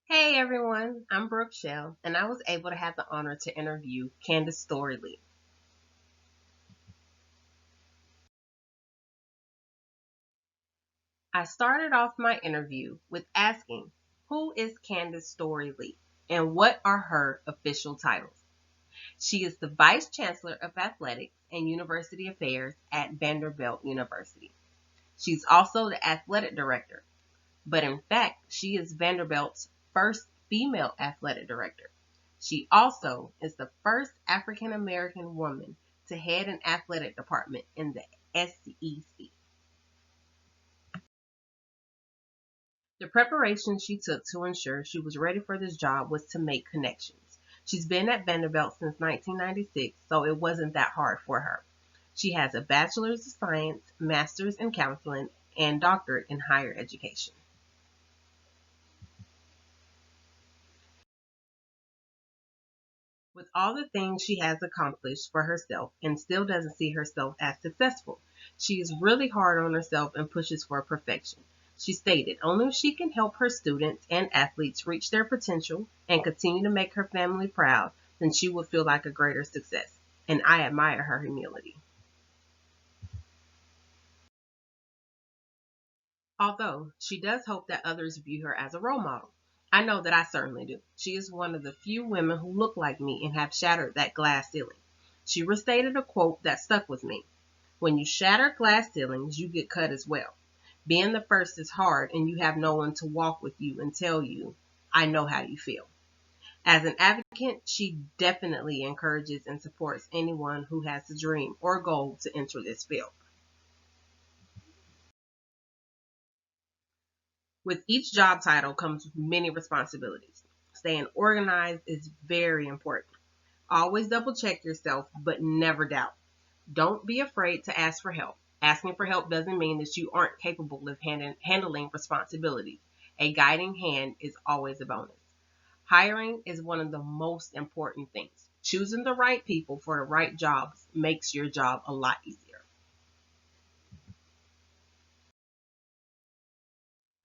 Hey everyone, I'm Brooke Shell, and I was able to have the honor to interview Candice Storley. I started off my interview with asking, who is Candice Storley and what are her official titles? She is the Vice Chancellor of Athletics and University Affairs at Vanderbilt University. She's also the Athletic Director, but in fact, she is Vanderbilt's first female athletic director. She also is the first African American woman to head an athletic department in the SEC. The preparation she took to ensure she was ready for this job was to make connections. She's been at Vanderbilt since 1996, so it wasn't that hard for her. She has a bachelor's of science, master's in counseling, and doctorate in higher education. With all the things she has accomplished for herself and still doesn't see herself as successful, she is really hard on herself and pushes for perfection. She stated only if she can help her students and athletes reach their potential and continue to make her family proud, then she will feel like a greater success. And I admire her humility. Although she does hope that others view her as a role model. I know that I certainly do. She is one of the few women who look like me and have shattered that glass ceiling. She restated a quote that stuck with me. When you shatter glass ceilings, you get cut as well. Being the first is hard and you have no one to walk with you and tell you, I know how you feel. As an advocate, she definitely encourages and supports anyone who has a dream or goal to enter this field. With each job title comes many responsibilities. Staying organized is very important. Always double check yourself, but never doubt. Don't be afraid to ask for help. Asking for help doesn't mean that you aren't capable of handling responsibilities. A guiding hand is always a bonus. Hiring is one of the most important things. Choosing the right people for the right jobs makes your job a lot easier.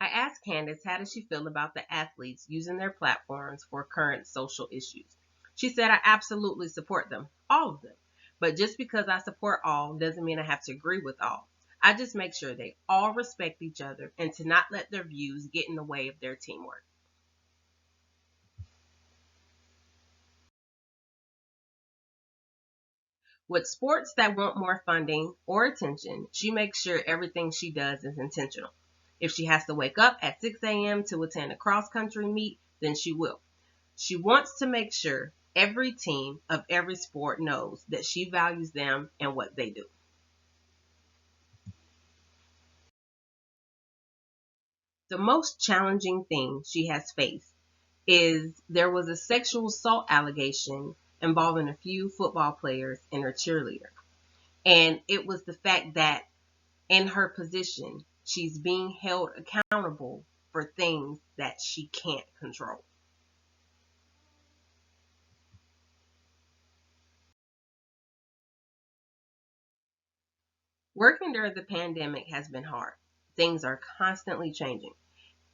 I asked Candice how does she feel about the athletes using their platforms for current social issues. She said, I absolutely support them, all of them. But just because I support all doesn't mean I have to agree with all. I just make sure they all respect each other and to not let their views get in the way of their teamwork. With sports that want more funding or attention, she makes sure everything she does is intentional. If she has to wake up at 6 a.m. to attend a cross country meet, then she will. She wants to make sure every team of every sport knows that she values them and what they do. The most challenging thing she has faced is there was a sexual assault allegation involving a few football players and her cheerleader. And it was the fact that in her position, she's being held accountable for things that she can't control. Working during the pandemic has been hard. Things are constantly changing.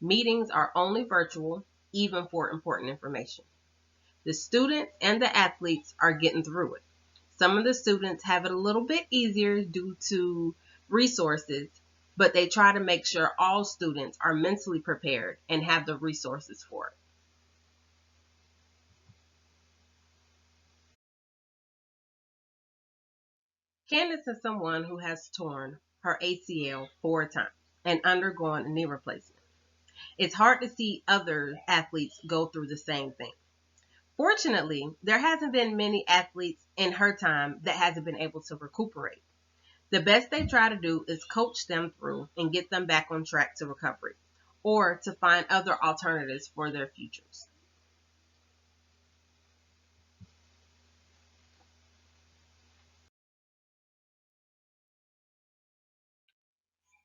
Meetings are only virtual, even for important information. The students and the athletes are getting through it. Some of the students have it a little bit easier due to resources, but they try to make sure all students are mentally prepared and have the resources for it. Candice is someone who has torn her ACL 4 times and undergone a knee replacement. It's hard to see other athletes go through the same thing. Fortunately, there hasn't been many athletes in her time that hasn't been able to recuperate. The best they try to do is coach them through and get them back on track to recovery or to find other alternatives for their futures.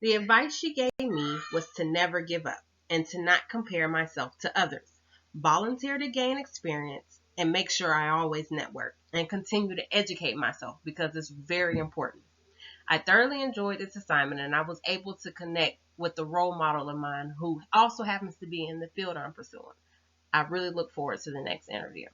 The advice she gave me was to never give up and to not compare myself to others. Volunteer to gain experience and make sure I always network and continue to educate myself because it's very important. I thoroughly enjoyed this assignment and I was able to connect with the role model of mine who also happens to be in the field I'm pursuing. I really look forward to the next interview.